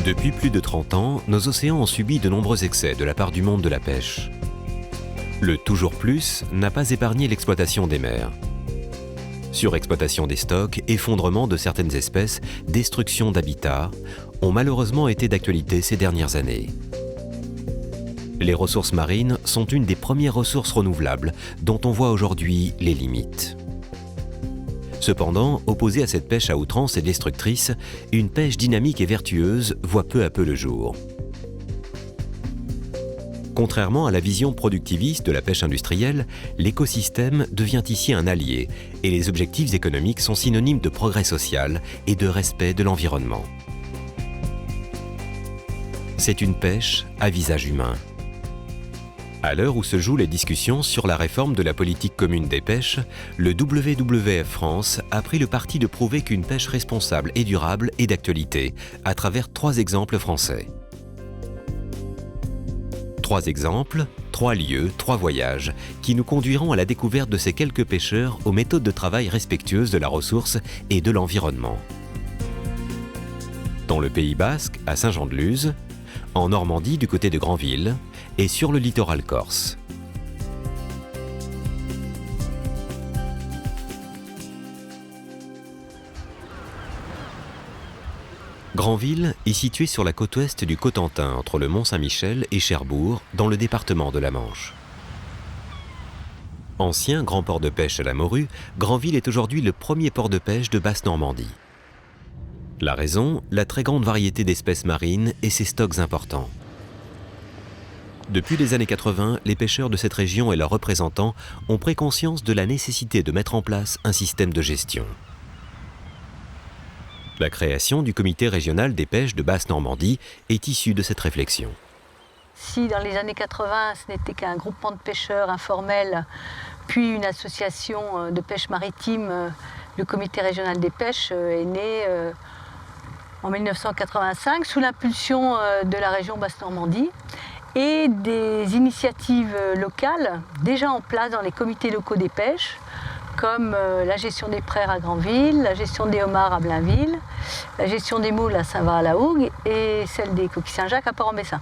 Depuis plus de 30 ans, nos océans ont subi de nombreux excès de la part du monde de la pêche. Le toujours plus n'a pas épargné l'exploitation des mers. Surexploitation des stocks, effondrement de certaines espèces, destruction d'habitats ont malheureusement été d'actualité ces dernières années. Les ressources marines sont une des premières ressources renouvelables dont on voit aujourd'hui les limites. Cependant, opposée à cette pêche à outrance et destructrice, une pêche dynamique et vertueuse voit peu à peu le jour. Contrairement à la vision productiviste de la pêche industrielle, l'écosystème devient ici un allié et les objectifs économiques sont synonymes de progrès social et de respect de l'environnement. C'est une pêche à visage humain. À l'heure où se jouent les discussions sur la réforme de la politique commune des pêches, le WWF France a pris le parti de prouver qu'une pêche responsable et durable est d'actualité, à travers 3 exemples français. 3 exemples, 3 lieux, 3 voyages, qui nous conduiront à la découverte de ces quelques pêcheurs aux méthodes de travail respectueuses de la ressource et de l'environnement. Dans le Pays Basque, à Saint-Jean-de-Luz, en Normandie du côté de Granville, et sur le littoral corse. Granville est situé sur la côte ouest du Cotentin, entre le Mont-Saint-Michel et Cherbourg, dans le département de la Manche. Ancien grand port de pêche à la morue, Granville est aujourd'hui le premier port de pêche de Basse-Normandie. La raison, la très grande variété d'espèces marines et ses stocks importants. Depuis les années 80, les pêcheurs de cette région et leurs représentants ont pris conscience de la nécessité de mettre en place un système de gestion. La création du comité régional des pêches de Basse-Normandie est issue de cette réflexion. Si dans les années 80, ce n'était qu'un groupement de pêcheurs informels, puis une association de pêche maritime, le comité régional des pêches est né en 1985 sous l'impulsion de la région Basse-Normandie et des initiatives locales déjà en place dans les comités locaux des pêches, comme la gestion des praires à Granville, la gestion des homards à Blainville, la gestion des moules à Saint-Var-la-Hougue et celle des coquilles Saint-Jacques à Port-en-Bessin.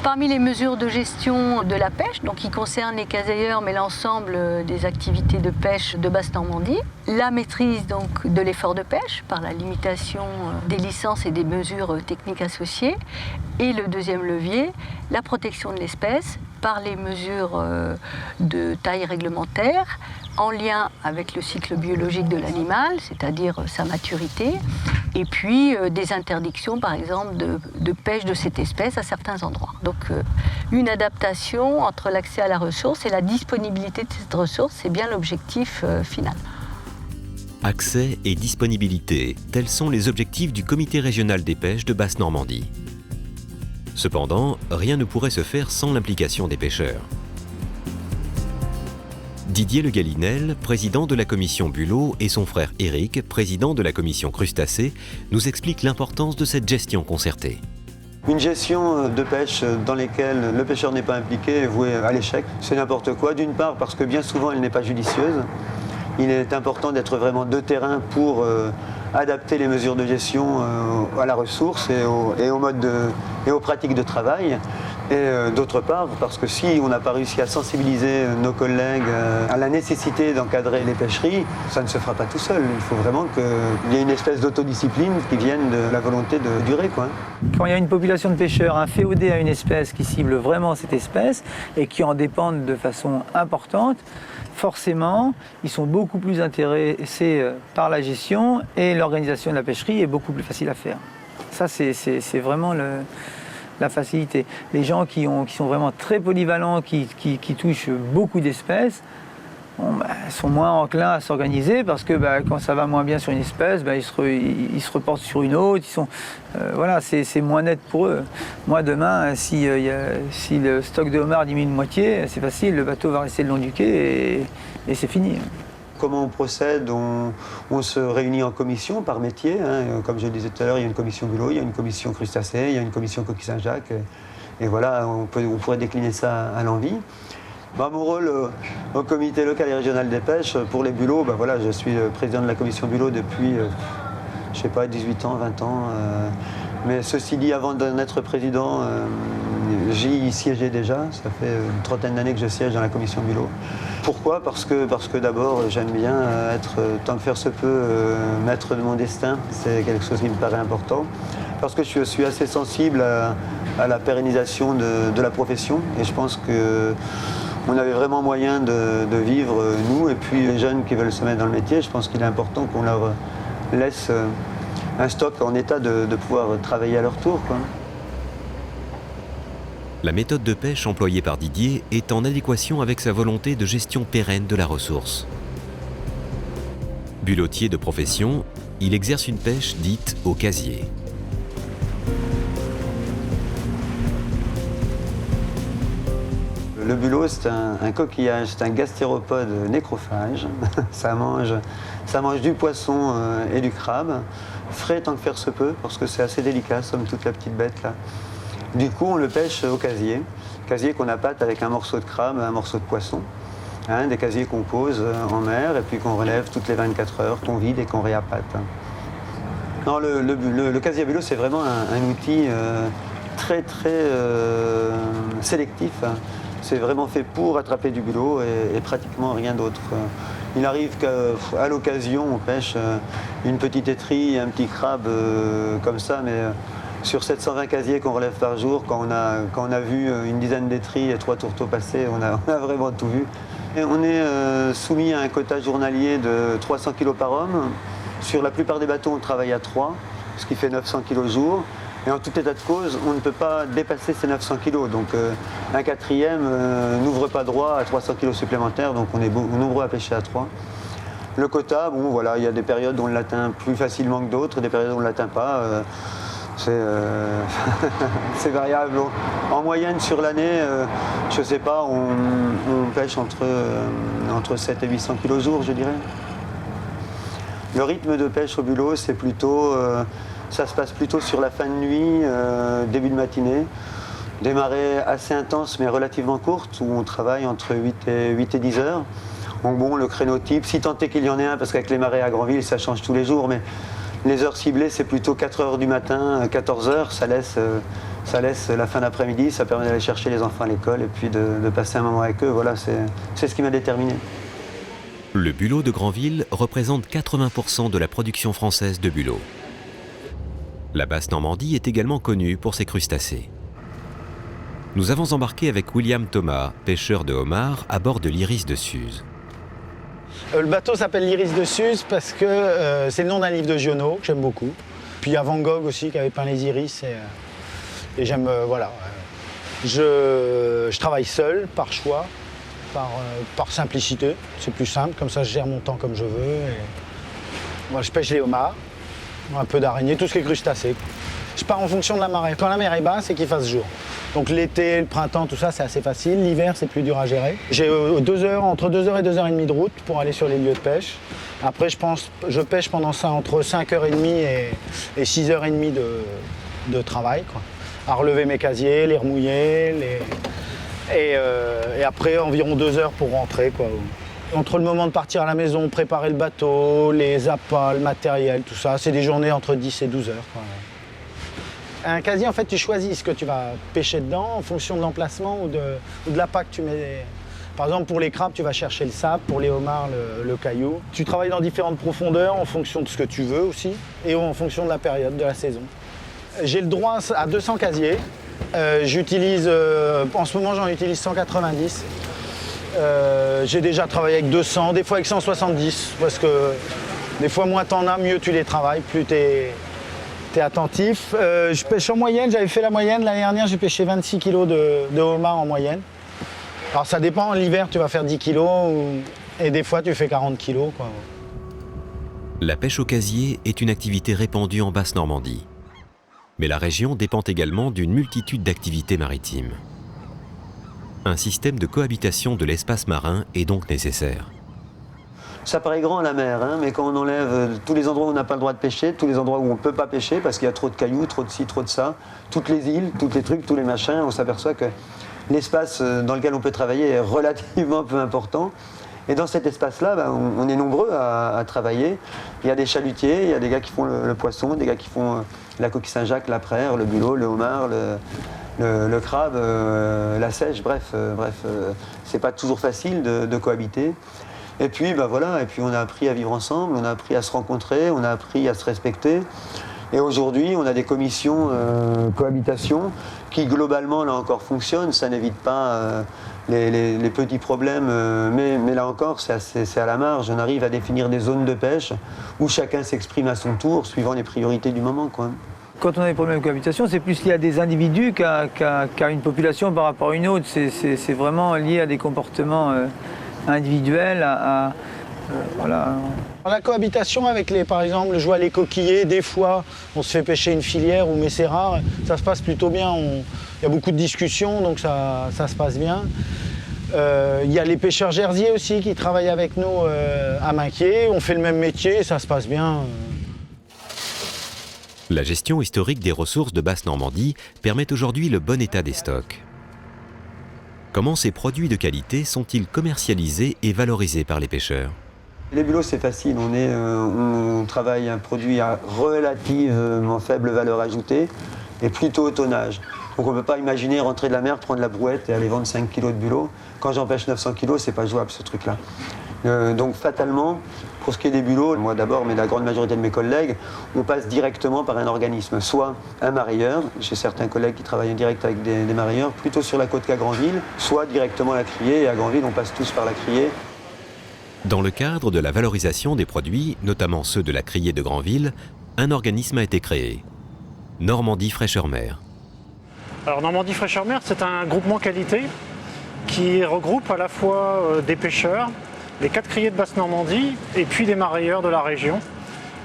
Parmi les mesures de gestion de la pêche, donc qui concernent les casailleurs mais l'ensemble des activités de pêche de Basse-Normandie, la maîtrise donc de l'effort de pêche par la limitation des licences et des mesures techniques associées, et le deuxième levier, la protection de l'espèce par les mesures de taille réglementaire en lien avec le cycle biologique de l'animal, c'est-à-dire sa maturité, et puis des interdictions, par exemple, de pêche de cette espèce à certains endroits. Donc une adaptation entre l'accès à la ressource et la disponibilité de cette ressource, c'est bien l'objectif final. Accès et disponibilité, tels sont les objectifs du comité régional des pêches de Basse-Normandie. Cependant, rien ne pourrait se faire sans l'implication des pêcheurs. Didier Le Galinel, président de la commission Bulot, et son frère Éric, président de la commission Crustacés, nous expliquent l'importance de cette gestion concertée. Une gestion de pêche dans laquelle le pêcheur n'est pas impliqué est vouée à l'échec. C'est n'importe quoi, d'une part parce que bien souvent elle n'est pas judicieuse. Il est important d'être vraiment de terrain pour adapter les mesures de gestion à la ressource et aux pratiques de travail. Et d'autre part, parce que si on n'a pas réussi à sensibiliser nos collègues à la nécessité d'encadrer les pêcheries, ça ne se fera pas tout seul. Il faut vraiment qu'il y ait une espèce d'autodiscipline qui vienne de la volonté de durer, quoi. Quand il y a une population de pêcheurs inféodée à une espèce qui cible vraiment cette espèce et qui en dépendent de façon importante, forcément, ils sont beaucoup plus intéressés par la gestion et l'organisation de la pêcherie est beaucoup plus facile à faire. Ça, c'est vraiment la facilité. Les gens qui sont vraiment très polyvalents, qui touchent beaucoup d'espèces, sont moins enclins à s'organiser parce que quand ça va moins bien sur une espèce, ils se reportent sur une autre. Voilà, c'est moins net pour eux. Moi, demain, si le stock de homards diminue de moitié, c'est facile, le bateau va rester le long du quai et c'est fini. Comment on procède? On se réunit en commission par métier. Comme je le disais tout à l'heure, il y a une commission Bulot, il y a une commission Crustacés, il y a une commission Coquilles Saint-Jacques. Et voilà, on pourrait décliner ça à l'envie. Mon rôle au comité local et régional des pêches, pour les bulots, je suis président de la commission Bulot depuis, 18 ans, 20 ans. Mais ceci dit, avant d'en être président, j'y siégeais déjà. Ça fait une trentaine d'années que je siège dans la commission Bulot. Pourquoi ? Parce que d'abord, j'aime bien être, tant que faire se peut, maître de mon destin. C'est quelque chose qui me paraît important. Parce que je suis assez sensible à la pérennisation de la profession. Et je pense qu'on avait vraiment moyen de vivre, nous, et puis les jeunes qui veulent se mettre dans le métier. Je pense qu'il est important qu'on leur laisse un stock en état de pouvoir travailler à leur tour, quoi. La méthode de pêche employée par Didier est en adéquation avec sa volonté de gestion pérenne de la ressource. Bulotier de profession, il exerce une pêche dite au casier. Le bulot, c'est un coquillage, c'est un gastéropode nécrophage. Ça mange du poisson et du crabe, frais tant que faire se peut, parce que c'est assez délicat, somme toute, la petite bête là. Du coup, on le pêche au casier qu'on appâte avec un morceau de crabe, un morceau de poisson. Hein, des casiers qu'on pose en mer et puis qu'on relève toutes les 24 heures, qu'on vide et qu'on réappâte. Non, le casier à bulot, c'est vraiment un outil très sélectif. C'est vraiment fait pour attraper du bulot et pratiquement rien d'autre. Il arrive qu'à l'occasion, on pêche une petite étrie, un petit crabe comme ça, mais sur 720 casiers qu'on relève par jour, quand on a vu une dizaine d'étries et 3 tourteaux passer, on a vraiment tout vu. Et on est soumis à un quota journalier de 300 kg par homme. Sur la plupart des bateaux, on travaille à 3, ce qui fait 900 kg jour. Et en tout état de cause, on ne peut pas dépasser ces 900 kg. Donc un quatrième n'ouvre pas droit à 300 kg supplémentaires, donc on est nombreux à pêcher à 3. Le quota, bon voilà, il y a des périodes où on l'atteint plus facilement que d'autres, des périodes où on ne l'atteint pas. C'est variable. En moyenne sur l'année, je ne sais pas, on pêche entre 7 et 800 kg jour, je dirais. Le rythme de pêche au bulot, c'est plutôt, ça se passe plutôt sur la fin de nuit, début de matinée. Des marées assez intenses mais relativement courtes, où on travaille entre 8 et 10 heures. Donc bon, le créneau type, si tant est qu'il y en ait un, parce qu'avec les marées à Granville, ça change tous les jours, mais les heures ciblées, c'est plutôt 4 heures du matin, 14 heures, ça laisse la fin d'après-midi, ça permet d'aller chercher les enfants à l'école et puis de passer un moment avec eux. Voilà, c'est ce qui m'a déterminé. Le bulot de Granville représente 80% de la production française de bulot. La Basse-Normandie est également connue pour ses crustacés. Nous avons embarqué avec William Thomas, pêcheur de homard, à bord de l'Iris de Suse. Le bateau s'appelle l'Iris de Suse parce que c'est le nom d'un livre de Giono, que j'aime beaucoup. Puis il y a Van Gogh aussi qui avait peint les iris. Et j'aime, voilà. Je travaille seul, par choix, par simplicité. C'est plus simple, comme ça je gère mon temps comme je veux. Moi, je pêche les homards, un peu d'araignées, tout ce qui est crustacé. Je pars en fonction de la marée. Quand la mer est basse, c'est qu'il fasse jour. Donc l'été, le printemps, tout ça, c'est assez facile. L'hiver, c'est plus dur à gérer. J'ai entre 2 heures et 2h30 de route pour aller sur les lieux de pêche. Après, je pêche pendant ça entre 5h30 et 6h30 de travail, quoi. À relever mes casiers, les remouiller, et après environ 2 heures pour rentrer, quoi. Entre le moment de partir à la maison, préparer le bateau, les appâts, le matériel, tout ça, c'est des journées entre 10 et 12 heures, quoi. Un casier, en fait, tu choisis ce que tu vas pêcher dedans en fonction de l'emplacement ou de l'appât que tu mets. Par exemple, pour les crabes, tu vas chercher le sable, pour les homards, le caillou. Tu travailles dans différentes profondeurs en fonction de ce que tu veux aussi et en fonction de la période, de la saison. J'ai le droit à 200 casiers. J'utilise, en ce moment, j'en utilise 190. J'ai déjà travaillé avec 200, des fois avec 170, parce que des fois, moins t'en as, mieux tu les travailles, plus t'es attentif. Je pêche en moyenne, j'avais fait la moyenne. L'année dernière, j'ai pêché 26 kg de homard en moyenne. Alors ça dépend, l'hiver, tu vas faire 10 kg et des fois, tu fais 40 kg, quoi. La pêche au casier est une activité répandue en Basse-Normandie. Mais la région dépend également d'une multitude d'activités maritimes. Un système de cohabitation de l'espace marin est donc nécessaire. Ça paraît grand la mer, hein, mais quand on enlève tous les endroits où on n'a pas le droit de pêcher, tous les endroits où on ne peut pas pêcher parce qu'il y a trop de cailloux, trop de ci, trop de ça, toutes les îles, tous les trucs, tous les machins, on s'aperçoit que l'espace dans lequel on peut travailler est relativement peu important. Et dans cet espace-là, ben, on est nombreux à travailler. Il y a des chalutiers, il y a des gars qui font le poisson, des gars qui font la coquille Saint-Jacques, la praire, le bulot, le homard, le crabe, la seiche, bref, c'est pas toujours facile de cohabiter. Et puis, ben voilà, et puis on a appris à vivre ensemble, on a appris à se rencontrer, on a appris à se respecter. Et aujourd'hui, on a des commissions cohabitation qui globalement, là encore, fonctionnent. Ça n'évite pas les petits problèmes, mais là encore, c'est à la marge. On arrive à définir des zones de pêche où chacun s'exprime à son tour, suivant les priorités du moment, quoi. Quand on a des problèmes de cohabitation, c'est plus lié à des individus qu'à une population par rapport à une autre. C'est vraiment lié à des comportements individuels, voilà. La cohabitation avec par exemple, je vois les coquillers, des fois on se fait pêcher une filière ou mais c'est rare, ça se passe plutôt bien, il y a beaucoup de discussions donc ça se passe bien. Il y a les pêcheurs jersiers aussi qui travaillent avec nous à Minquiers, on fait le même métier, ça se passe bien. La gestion historique des ressources de Basse-Normandie permet aujourd'hui le bon état des stocks. Comment ces produits de qualité sont-ils commercialisés et valorisés par les pêcheurs ? Les bulots, c'est facile. On travaille un produit à relativement faible valeur ajoutée et plutôt au tonnage. Donc on ne peut pas imaginer rentrer de la mer, prendre la brouette et aller vendre 5 kg de bulots. Quand j'en pêche 900 kg, c'est pas jouable ce truc-là. Donc fatalement, pour ce qui est des bulots, moi d'abord, mais la grande majorité de mes collègues, on passe directement par un organisme, soit un marailleur, j'ai certains collègues qui travaillent en direct avec des marailleurs, plutôt sur la côte qu'à Granville, soit directement à la criée, et à Granville, on passe tous par la criée. Dans le cadre de la valorisation des produits, notamment ceux de la criée de Granville, un organisme a été créé. Normandie Fraîcheur Mer. Alors Normandie Fraîcheur Mer, c'est un groupement qualité qui regroupe à la fois des pêcheurs, les 4 criées de Basse-Normandie et puis des marailleurs de la région,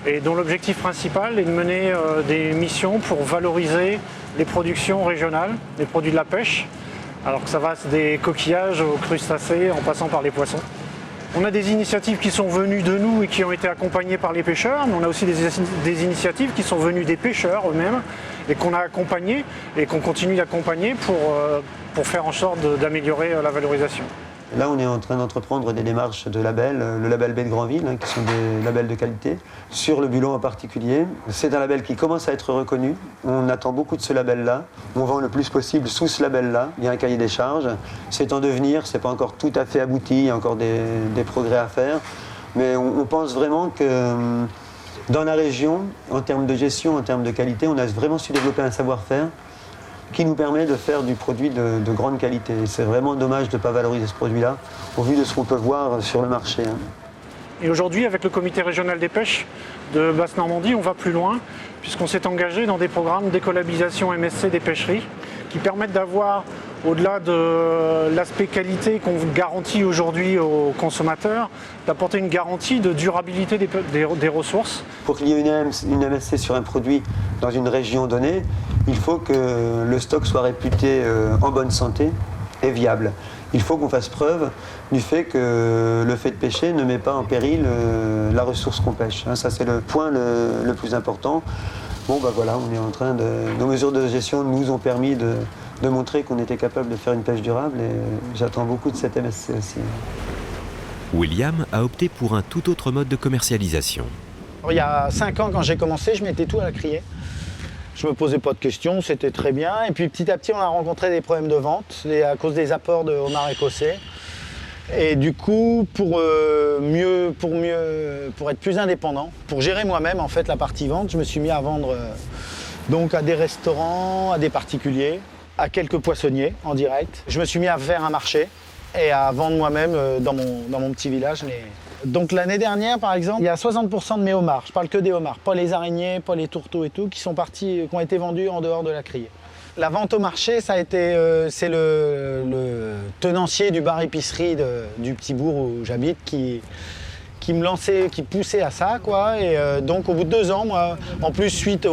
et dont l'objectif principal est de mener des missions pour valoriser les productions régionales, les produits de la pêche, alors que ça va des coquillages aux crustacés en passant par les poissons. On a des initiatives qui sont venues de nous et qui ont été accompagnées par les pêcheurs, mais on a aussi des initiatives qui sont venues des pêcheurs eux-mêmes et qu'on a accompagnées et qu'on continue d'accompagner pour faire en sorte d'améliorer la valorisation. Là, on est en train d'entreprendre des démarches de label, le label Baie de Granville, qui sont des labels de qualité, sur le bulot en particulier. C'est un label qui commence à être reconnu. On attend beaucoup de ce label-là. On vend le plus possible sous ce label-là. Il y a un cahier des charges. C'est en devenir, c'est pas encore tout à fait abouti, il y a encore des progrès à faire. Mais on pense vraiment que dans la région, en termes de gestion, en termes de qualité, on a vraiment su développer un savoir-faire qui nous permet de faire du produit de grande qualité. C'est vraiment dommage de ne pas valoriser ce produit-là, au vu de ce qu'on peut voir sur le marché. Et aujourd'hui, avec le comité régional des pêches de Basse-Normandie, on va plus loin, puisqu'on s'est engagé dans des programmes d'écolabisation MSC des pêcheries, qui permettent d'avoir, au-delà de l'aspect qualité qu'on garantit aujourd'hui aux consommateurs, d'apporter une garantie de durabilité des ressources. Pour qu'il y ait une MSC sur un produit dans une région donnée, il faut que le stock soit réputé en bonne santé et viable. Il faut qu'on fasse preuve du fait que le fait de pêcher ne met pas en péril la ressource qu'on pêche. Ça, c'est le point le plus important. Bon, ben voilà, on est en train nos mesures de gestion nous ont permis de montrer qu'on était capable de faire une pêche durable et j'attends beaucoup de cette MSC aussi. William a opté pour un tout autre mode de commercialisation. Il y a 5 ans, quand j'ai commencé, je mettais tout à la criée. Je me posais pas de questions, c'était très bien. Et puis petit à petit, on a rencontré des problèmes de vente à cause des apports de homard écossais. Et du coup, pour être plus indépendant, pour gérer moi-même en fait la partie vente, je me suis mis à vendre donc à des restaurants, à des particuliers, à quelques poissonniers en direct. Je me suis mis à faire un marché et à vendre moi-même dans mon petit village. Donc l'année dernière, par exemple, il y a 60% de mes homards, je parle que des homards, pas les araignées, pas les tourteaux et tout, qui ont été vendus en dehors de la criée. La vente au marché, ça a été, c'est le tenancier du bar épicerie du petit bourg où j'habite qui me lançait, qui poussait à ça, quoi. Et donc au bout de 2 ans, moi, en plus suite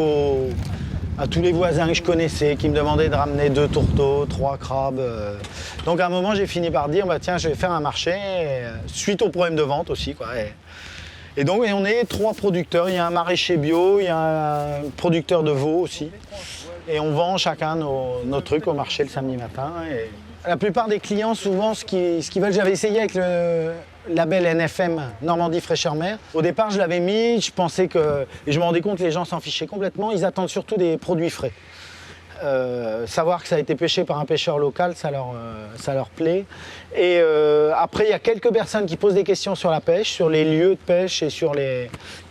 à tous les voisins que je connaissais qui me demandaient de ramener 2 tourteaux, 3 crabes. Donc à un moment, j'ai fini par dire, bah, tiens, je vais faire un marché, suite au problème de vente aussi, quoi. Et donc on est 3 producteurs, il y a un maraîcher bio, il y a un producteur de veau aussi. Et on vend chacun nos trucs au marché le samedi matin. Et la plupart des clients, souvent, ce qu'ils veulent, j'avais essayé avec label NFM Normandie Fraîcheur Mer. Au départ, je l'avais mis, je pensais que... Et je me rendais compte que les gens s'en fichaient complètement. Ils attendent surtout des produits frais. Savoir que ça a été pêché par un pêcheur local, ça leur plaît. Et après, il y a quelques personnes qui posent des questions sur la pêche, sur les lieux de pêche et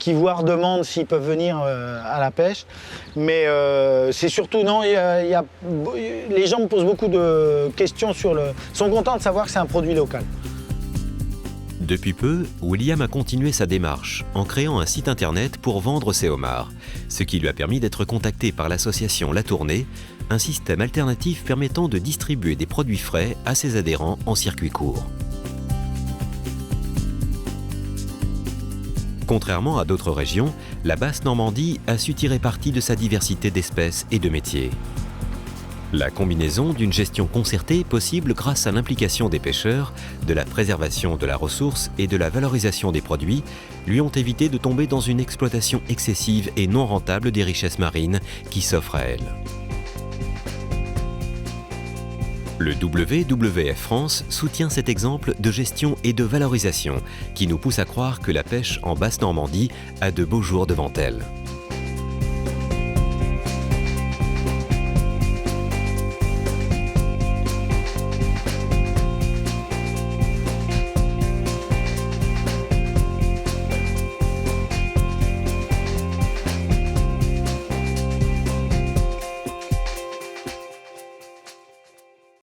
qui voire demandent s'ils peuvent venir à la pêche. Mais c'est surtout, non, les gens me posent beaucoup de questions sont contents de savoir que c'est un produit local. Depuis peu, William a continué sa démarche en créant un site internet pour vendre ses homards, ce qui lui a permis d'être contacté par l'association La Tournée, un système alternatif permettant de distribuer des produits frais à ses adhérents en circuit court. Contrairement à d'autres régions, la Basse-Normandie a su tirer parti de sa diversité d'espèces et de métiers. La combinaison d'une gestion concertée possible grâce à l'implication des pêcheurs, de la préservation de la ressource et de la valorisation des produits lui ont évité de tomber dans une exploitation excessive et non rentable des richesses marines qui s'offrent à elle. Le WWF France soutient cet exemple de gestion et de valorisation qui nous pousse à croire que la pêche en Basse-Normandie a de beaux jours devant elle.